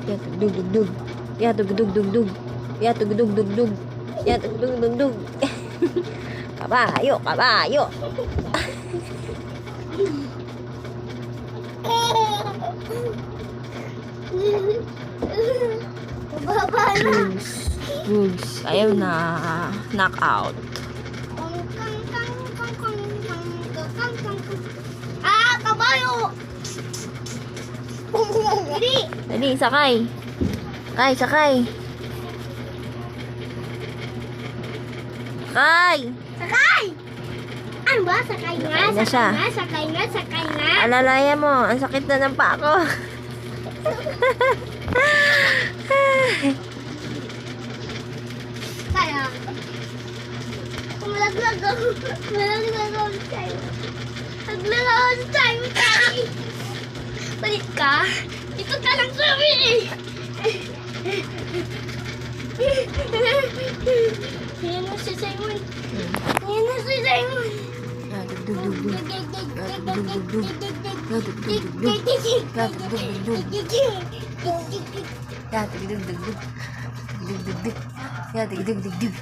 Ya dug dug dug. Ya dug dug dug dug. Ya dug dug dug dug. Ya dug dug dug dug. Kabayo, kabayo. Baba na. Bugs. Ayaw na. Knockout. Ah, kabayo. Dali. Dali, sakay. Sakay, sakay. Sakay. Sakay. Ano ba? Sakay nga, Sakay na siya. sakay nga, sakay nga, sakay nga. Alalaya mo. Ang sakit na ng paa ko. Kaya, malaglag ako. Malaglag ako sa'yo. Malaglag ako sa'yo, Tay. Balik ka. Dito ka lang sabi eh. Yan na si Simon. Yan na si Simon. Ya dug dug dug dug. Ya dug dug dug dug. Ya dug dug dug dug. Ya dug dug dug dug. Ya dug dug dug dug. Dug dug dug. Ya dug dug dug dug.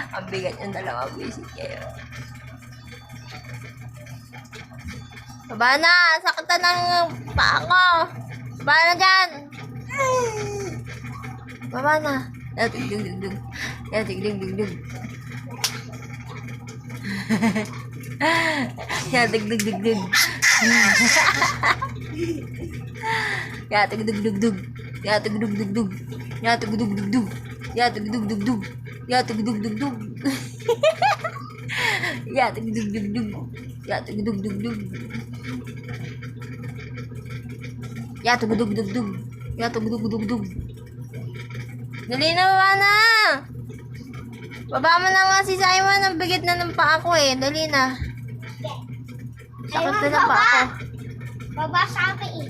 Ang bigat yung dalawa, visit kayo. Baba na! Sakit na ng paa ko! Baba na dyan! Baba na! Yatig dug dug dug. Yatig dug dug dug. Yatig dug dug dug. Yatig dug dug dug. Yatig dug dug dug. Yatig dug dug dug. Yatig dug dug dug. Yatig dug dug dug. Yatig dug dug dug. Yatig dug dug dug. Yatig dug dug dug. Yatig dug dug dug. Dali na, baba na! Baba mo na nga si Simon. Ang bigit na ng paa ko eh. Dali na. Sakit na ng paa ko. Baba sa akin eh.